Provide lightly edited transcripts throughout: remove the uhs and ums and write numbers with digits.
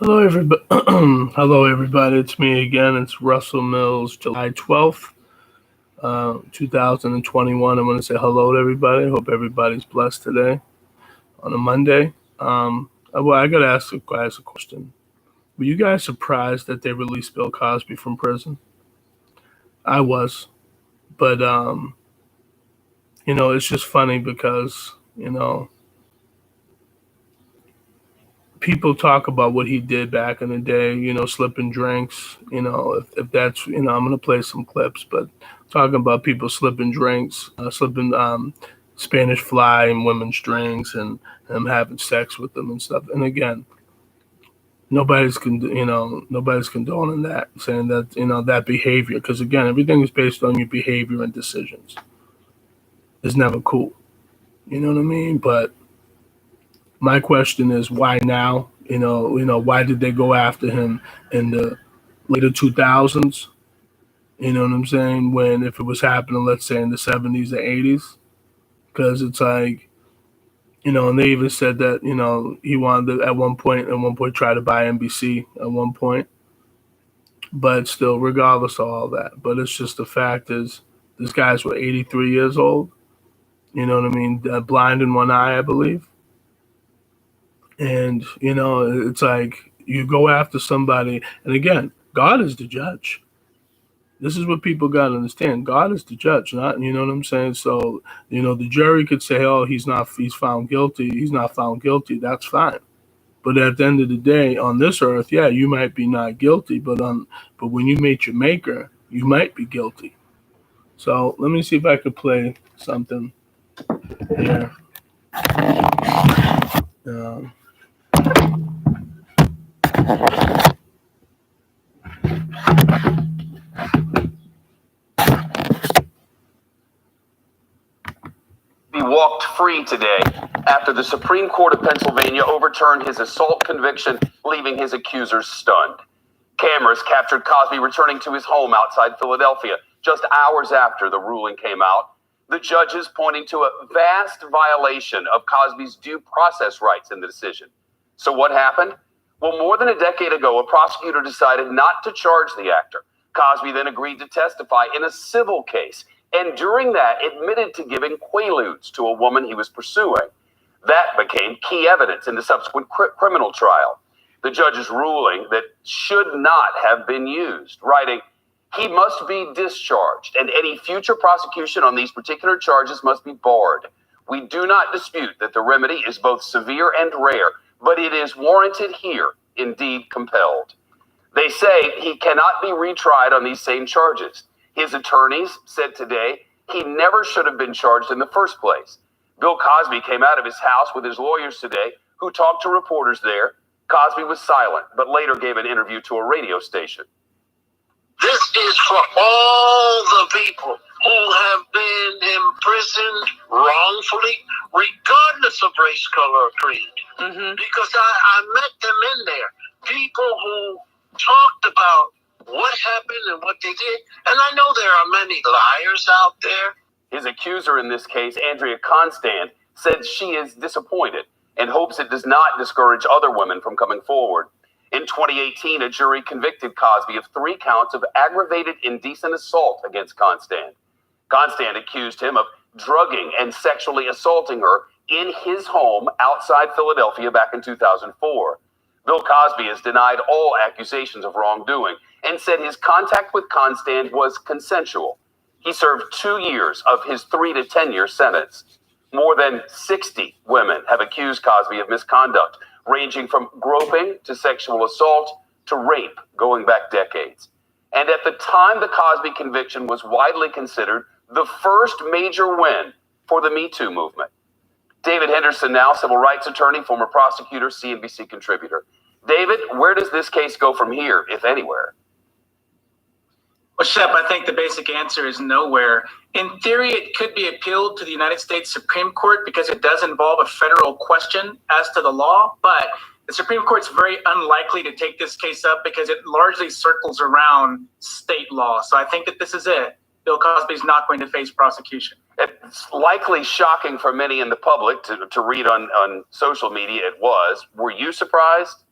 Hello, everybody. Hello, everybody. It's me again. It's Russell Mills, July 12th, 2021. I want to say hello to everybody. I hope everybody's blessed today on a Monday. I got to ask you guys a question. Were you guys surprised that they released Bill Cosby from prison? I was, but it's just funny because people talk about what he did back in the day, slipping drinks, if that's, I'm going to play some clips, but talking about people slipping drinks, slipping Spanish fly in women's drinks and them having sex with them and stuff. And again, nobody's condoning that, saying that, that behavior, because again, everything is based on your behavior and decisions. It's never cool. You know what I mean? But my question is why now? Why did they go after him in the later 2000s? You know what I'm saying? When if it was happening, let's say in the 70s or 80s, because it's like, and they even said that he wanted to at one point try to buy NBC at one point, but still, regardless of all that, but it's just the fact is this guy's 83 years old. You know what I mean? Blind in one eye, I believe. And, it's like you go after somebody, and again, God is the judge. This is what people got to understand. God is the judge, not, you know what I'm saying? So, the jury could say, oh, he's found guilty. He's not found guilty. That's fine. But at the end of the day, on this earth, yeah, you might be not guilty, but when you meet your maker, you might be guilty. So let me see if I could play something here. Um, He walked free today after the Supreme Court of Pennsylvania overturned his assault conviction, leaving his accusers stunned. Cameras captured Cosby returning to his home outside Philadelphia just hours after the ruling came out, the judges pointing to a vast violation of Cosby's due process rights in the decision. So what happened? Well, more than a decade ago, a prosecutor decided not to charge the actor. Cosby then agreed to testify in a civil case, and during that admitted to giving quaaludes to a woman he was pursuing. That became key evidence in the subsequent criminal trial. The judge's ruling that should not have been used, writing, he must be discharged, and any future prosecution on these particular charges must be barred. We do not dispute that the remedy is both severe and rare, but it is warranted here, indeed compelled. They say he cannot be retried on these same charges. His attorneys said today he never should have been charged in the first place. Bill Cosby came out of his house with his lawyers today, who talked to reporters there. Cosby was silent, but later gave an interview to a radio station. This is for all the people who have been imprisoned wrongfully, regardless of race, color, or creed. Because I met them in there. People who talked about what happened and what they did. And I know there are many liars out there. His accuser in this case, Andrea Constand, said she is disappointed and hopes it does not discourage other women from coming forward. In 2018, a jury convicted Cosby of 3 counts of aggravated indecent assault against Constand. Constand accused him of drugging and sexually assaulting her in his home outside Philadelphia back in 2004. Bill Cosby has denied all accusations of wrongdoing and said his contact with Constand was consensual. He served 2 years of his 3 to 10 year sentence. More than 60 women have accused Cosby of misconduct, ranging from groping to sexual assault to rape, going back decades. And at the time, the Cosby conviction was widely considered the first major win for the Me Too movement. David Henderson, now civil rights attorney, former prosecutor, CNBC contributor. David, where does this case go from here, if anywhere? Well, Shep, I think the basic answer is nowhere. In theory, it could be appealed to the United States Supreme Court because it does involve a federal question as to the law, but the Supreme Court's very unlikely to take this case up because it largely circles around state law. So I think that this is it. Bill Cosby's not going to face prosecution. It's likely shocking for many in the public to read on social media it was. Were you surprised?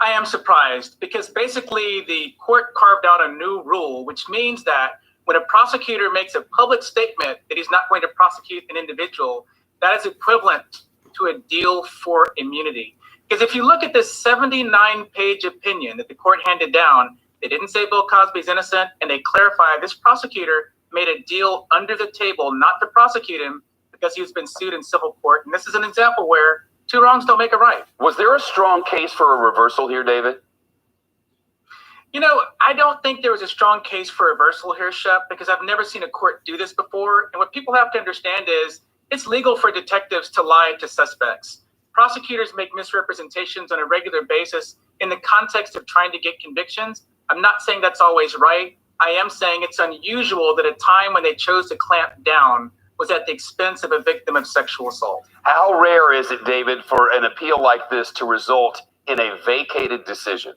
I am surprised because basically the court carved out a new rule, which means that when a prosecutor makes a public statement that he's not going to prosecute an individual, that is equivalent to a deal for immunity. Because if you look at this 79-page opinion that the court handed down, they didn't say Bill Cosby is innocent, and they clarified this prosecutor made a deal under the table not to prosecute him because he's been sued in civil court. And this is an example where two wrongs don't make a right. Was there a strong case for a reversal here, David? You know, I don't think there was a strong case for reversal here, Shep, because I've never seen a court do this before. And what people have to understand is it's legal for detectives to lie to suspects. Prosecutors make misrepresentations on a regular basis in the context of trying to get convictions. I'm not saying that's always right. I am saying it's unusual that a time when they chose to clamp down was at the expense of a victim of sexual assault. How rare is it, David, for an appeal like this to result in a vacated decision?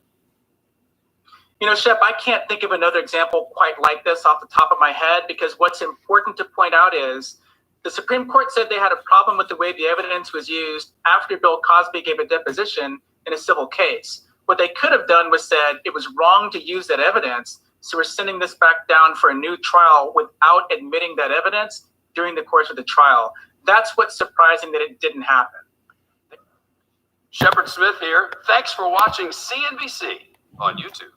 You know, Shep, I can't think of another example quite like this off the top of my head, because what's important to point out is the Supreme Court said they had a problem with the way the evidence was used after Bill Cosby gave a deposition in a civil case. What they could have done was said it was wrong to use that evidence, so we're sending this back down for a new trial without admitting that evidence during the course of the trial. That's what's surprising that it didn't happen. Shepard Smith here. Thanks for watching CNBC on YouTube.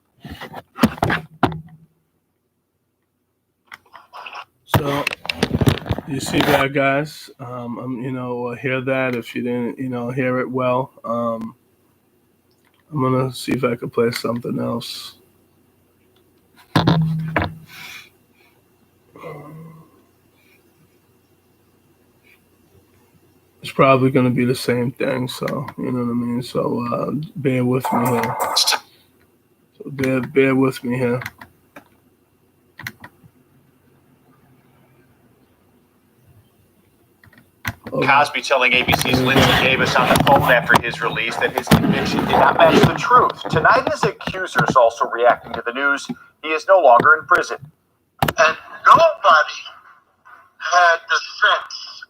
So you see that, guys. Hear that if you didn't, hear it well. I'm gonna see if I can play something else. It's probably gonna be the same thing, so you know what I mean. So bear with me here. So bear with me here. Cosby telling ABC's Lindsay Davis on the phone after his release that his conviction did not match the truth. Tonight, his accusers also reacting to the news. He is no longer in prison. And nobody had the sense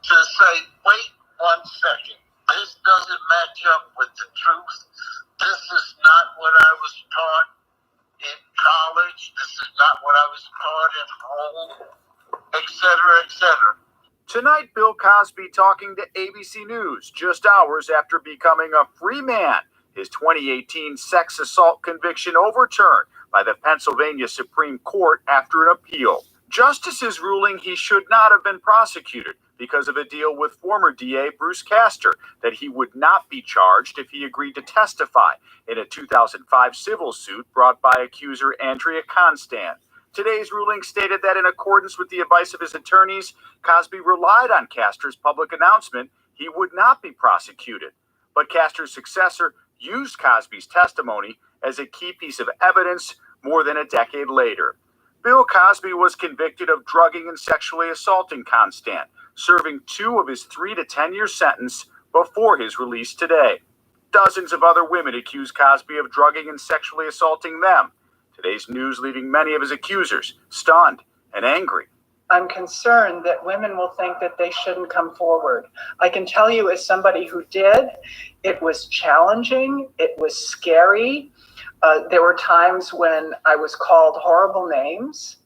to say, wait 1 second, this doesn't match up with the truth. This is not what I was taught in college. This is not what I was taught at home, et cetera, et cetera. Tonight, Bill Cosby talking to ABC News just hours after becoming a free man. His 2018 sex assault conviction overturned by the Pennsylvania Supreme Court after an appeal. Justices ruling he should not have been prosecuted because of a deal with former DA Bruce Castor that he would not be charged if he agreed to testify in a 2005 civil suit brought by accuser Andrea Constant. Today's ruling stated that in accordance with the advice of his attorneys, Cosby relied on Castor's public announcement he would not be prosecuted. But Castor's successor used Cosby's testimony as a key piece of evidence more than a decade later. Bill Cosby was convicted of drugging and sexually assaulting Constant, serving 2 of his 3 to 10 year sentence before his release today. Dozens of other women accused Cosby of drugging and sexually assaulting them. Today's news leaving many of his accusers stunned and angry. I'm concerned that women will think that they shouldn't come forward. I can tell you, as somebody who did, it was challenging, it was scary. There were times when I was called horrible names.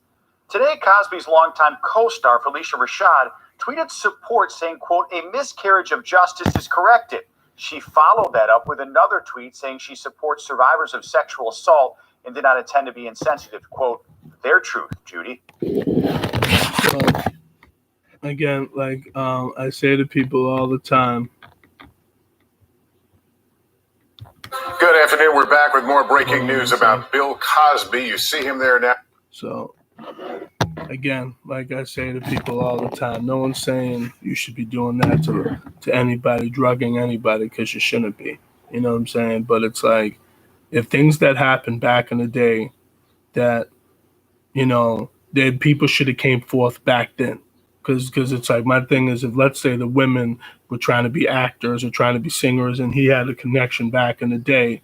Today, Cosby's longtime co-star Felicia Rashad tweeted support saying, quote, "A miscarriage of justice is corrected." She followed that up with another tweet saying she supports survivors of sexual assault and did not intend to be insensitive. Quote, "Their truth, Judy." So, again, like I say to people all the time. Good afternoon. We're back with more breaking news about Bill Cosby. You see him there now. So, again, like I say to people all the time, no one's saying you should be doing that to anybody, drugging anybody, because you shouldn't be. You know what I'm saying? But it's like, if things that happened back in the day that, that people should have came forth back then. Because it's like, my thing is, if let's say the women were trying to be actors or trying to be singers and he had a connection back in the day,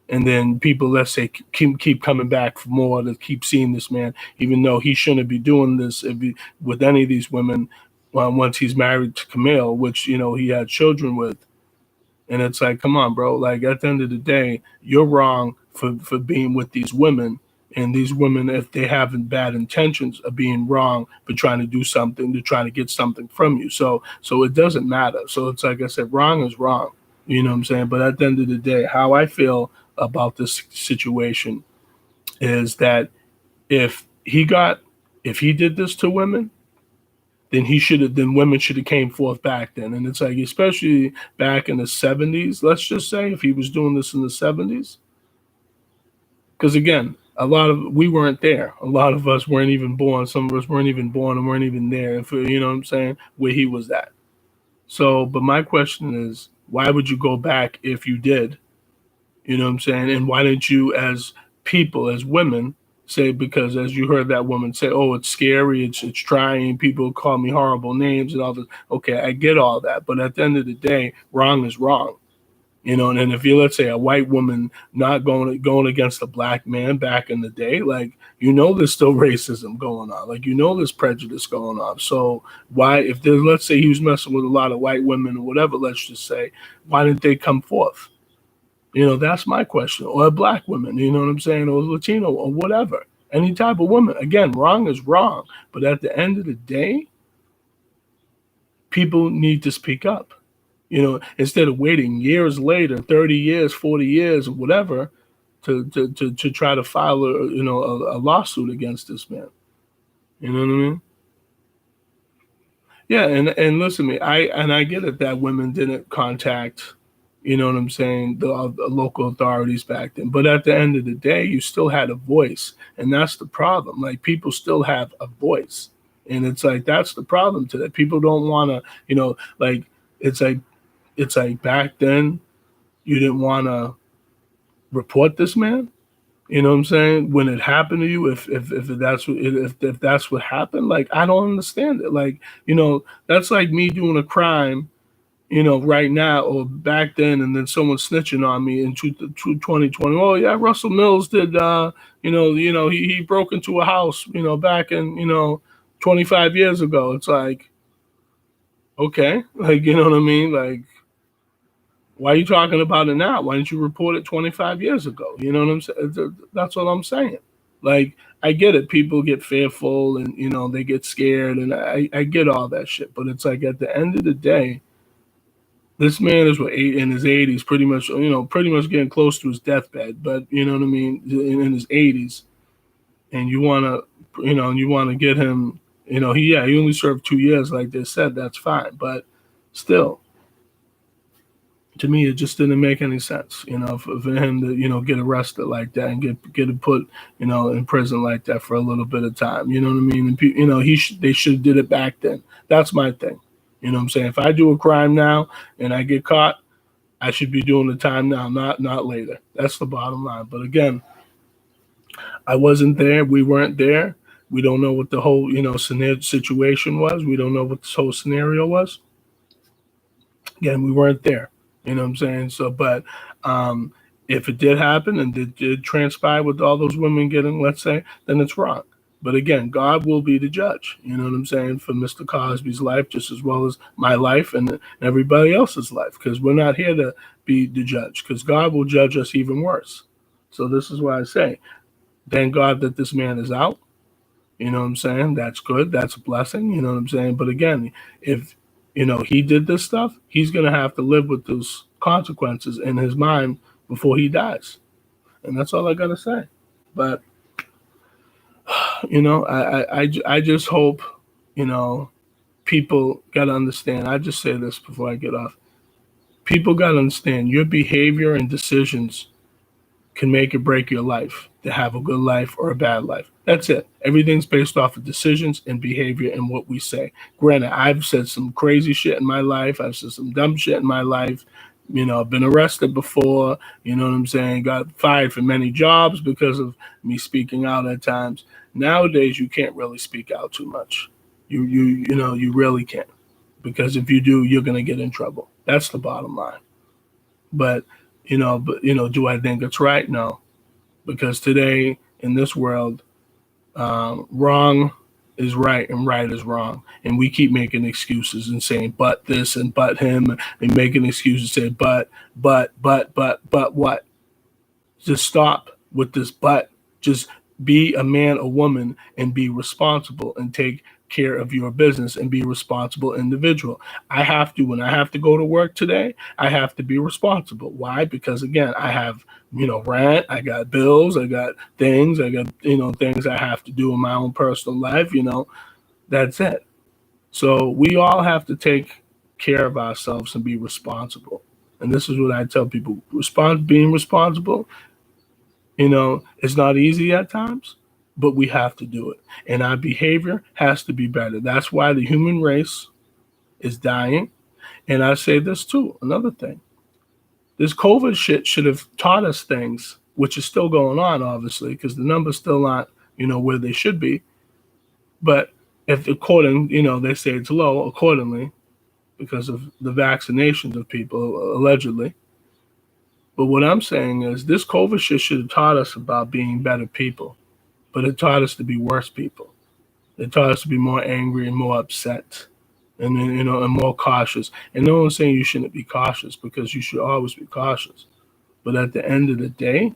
and then people, let's say, keep coming back for more to keep seeing this man, even though he shouldn't be doing this with any of these women once he's married to Camille, which, he had children with. And it's like, come on, bro. Like at the end of the day, you're wrong for being with these women. And these women, if they have bad intentions, are being wrong for trying to do something, to try to get something from you. So it doesn't matter. So it's like I said, wrong is wrong. You know what I'm saying? But at the end of the day, how I feel about this situation is that if he got if he did this to women, then women should have came forth back then. And it's like, especially back in the 70s, let's just say, if he was doing this in the 70s, because again, we weren't there. A lot of us weren't even born. Some of us weren't even born and weren't even there. If you know what I'm saying, where he was at. So, but my question is, why would you go back if you did? You know what I'm saying? And why didn't you, as people, as women, say, because as you heard that woman say, oh, it's scary, it's trying, people call me horrible names and all this. Okay, I get all that. But at the end of the day, wrong is wrong. You know, and if you, let's say, a white woman not going against a black man back in the day, like, you know, there's still racism going on. Like, you know, there's prejudice going on. So why, if there's, let's say he was messing with a lot of white women or whatever, let's just say, why didn't they come forth? You know, that's my question. Or black women, you know what I'm saying? Or Latino or whatever. Any type of woman. Again, wrong is wrong. But at the end of the day, people need to speak up. You know, instead of waiting years later, 30 years, 40 years, or whatever, to try to file a lawsuit against this man. You know what I mean? Yeah, and listen to me, I get it that women didn't contact, you know what I'm saying, the local authorities back then. But at the end of the day, you still had a voice, and that's the problem. Like, people still have a voice, and it's like that's the problem today. People don't want to, like it's like back then you didn't want to report this man. You know what I'm saying? When it happened to you, if that's what happened, like, I don't understand it. Like, that's like me doing a crime, right now or back then, and then someone snitching on me in 2020. Oh yeah, Russell Mills did. He broke into a house, back in 25 years ago. It's like, okay, like, you know what I mean? Like, why are you talking about it now? Why didn't you report it 25 years ago? You know what I'm saying? That's what I'm saying. Like, I get it. People get fearful and, they get scared. And I get all that shit. But it's like, at the end of the day, this man is in his 80s, pretty much getting close to his deathbed. But, you know what I mean? In his 80s. And you want to get him, he only served 2 years, like they said. That's fine. But still, to me, it just didn't make any sense, for him to, get arrested like that and get put, in prison like that for a little bit of time. You know what I mean? And, they should have did it back then. That's my thing. You know what I'm saying? If I do a crime now and I get caught, I should be doing the time now, not later. That's the bottom line. But again, I wasn't there. We weren't there. We don't know what the whole, situation was. We don't know what this whole scenario was. Again, we weren't there. You know what I'm saying? So, but if it did happen and it did transpire with all those women getting, let's say, then it's wrong. But again, God will be the judge. You know what I'm saying? For Mr. Cosby's life, just as well as my life and everybody else's life, because we're not here to be the judge, because God will judge us even worse. So this is why I say, thank God that this man is out. You know what I'm saying? That's good. That's a blessing. You know what I'm saying? But again, if he did this stuff, he's going to have to live with those consequences in his mind before he dies. And that's all I got to say. But, I just hope, people got to understand. I just say this before I get off. People got to understand your behavior and decisions can make or break your life, to have a good life or a bad life. That's it. Everything's based off of decisions and behavior and what we say. Granted, I've said some crazy shit in my life. I've said some dumb shit in my life. I've been arrested before. You know what I'm saying? Got fired from many jobs because of me speaking out at times. Nowadays, you can't really speak out too much. You really can't. Because if you do, you're going to get in trouble. That's the bottom line. But do I think it's right? No, because today in this world, wrong is right and right is wrong. And we keep making excuses and saying, but this and but him, and making excuses, say, but what? Just stop with this but. Just be a man or woman and be responsible and take care of your business and be a responsible individual. When I have to go to work today, I have to be responsible. Why? Because again, I have, rent, I got bills, I got things, things I have to do in my own personal life, that's it. So we all have to take care of ourselves and be responsible. And this is what I tell people: being responsible. It's not easy at times, but we have to do it. And our behavior has to be better. That's why the human race is dying. And I say this too, another thing. This COVID shit should have taught us things, which is still going on, obviously, because the numbers still aren't, where they should be. But if they say it's low accordingly because of the vaccinations of people, allegedly. But what I'm saying is this COVID shit should have taught us about being better people, but it taught us to be worse people. It taught us to be more angry and more upset and then, and more cautious. And no one's saying you shouldn't be cautious, because you should always be cautious. But at the end of the day,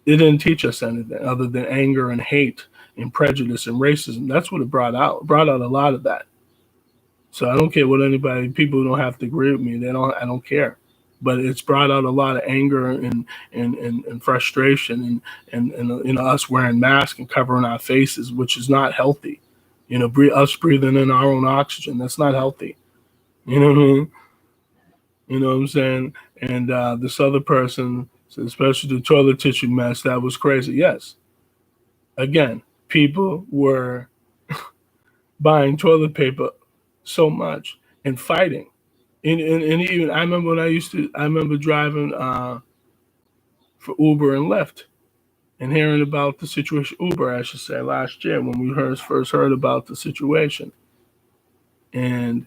it didn't teach us anything other than anger and hate and prejudice and racism. That's what it brought out. It brought out a lot of that. So I don't care what people don't have to agree with me. I don't care. But it's brought out a lot of anger and frustration and us wearing masks and covering our faces, which is not healthy. Us breathing in our own oxygen, that's not healthy. You know what I mean? You know what I'm saying? And this other person, especially the toilet tissue mess, that was crazy. Yes. Again, people were buying toilet paper so much and fighting. And even I remember when I remember driving for Uber and Lyft and hearing about the situation, Uber, I should say, last year when we first heard about the situation. And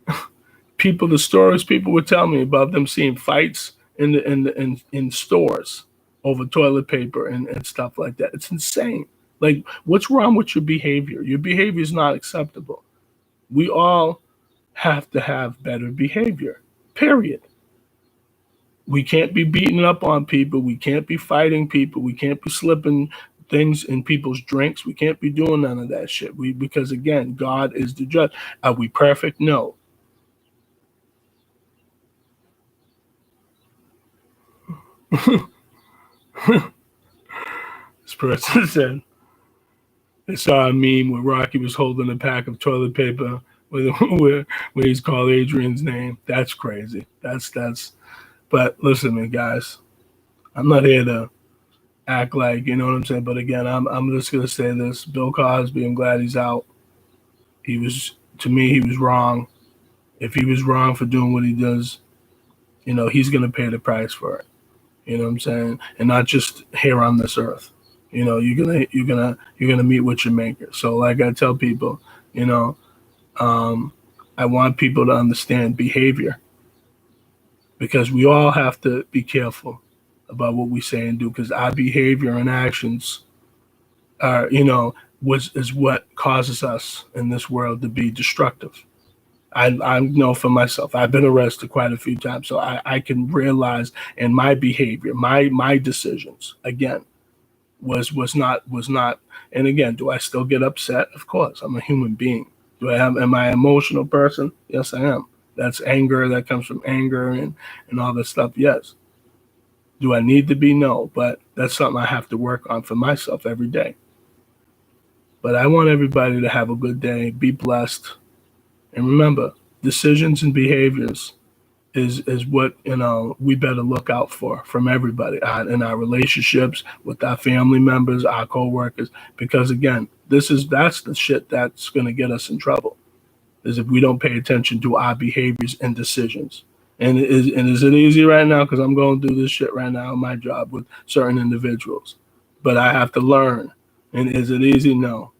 the stories people would tell me about them seeing fights in stores over toilet paper and stuff like that. It's insane. Like, what's wrong with your behavior? Your behavior is not acceptable. We all have to have better behavior, period. We can't be beating up on people. We can't be fighting people. We can't be slipping things in people's drinks. We can't be doing none of that shit. Because again, God is the judge. Are we perfect? No. This person said they saw a meme where Rocky was holding a pack of toilet paper where he's called Adrian's name. That's crazy. That's. But listen, man, guys, I'm not here to act like, you know what I'm saying. But again, I'm just gonna say this: Bill Cosby, I'm glad he's out. He was wrong. If he was wrong for doing what he does, he's gonna pay the price for it. You know what I'm saying? And not just here on this earth. You're gonna meet with your maker. So like I tell people, I want people to understand behavior, because we all have to be careful about what we say and do, because our behavior and actions are, is what causes us in this world to be destructive. I know for myself, I've been arrested quite a few times, so I can realize in my behavior, my decisions, again, was not. And again, do I still get upset? Of course, I'm a human being. Am I an emotional person? Yes, I am. That's anger. That comes from anger and all that stuff. Yes. Do I need to be? No. But that's something I have to work on for myself every day. But I want everybody to have a good day. Be blessed. And remember, decisions and behaviors is what we better look out for from everybody in our relationships with our family members, our co-workers. Because again, that's the shit that's going to get us in trouble, is if we don't pay attention to our behaviors and decisions. And is it easy right now? Because I'm going through this shit right now in my job with certain individuals. But I have to learn. And is it easy? No.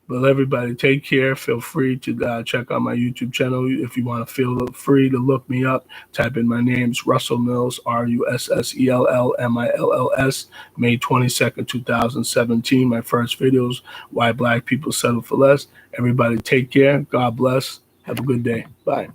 But everybody, take care. Feel free to check out my YouTube channel. If you want to feel free to look me up, type in my name's Russell Mills, RussellMills, May 22nd, 2017. My first videos, Why Black People Settle for Less. Everybody take care. God bless. Have a good day. Bye.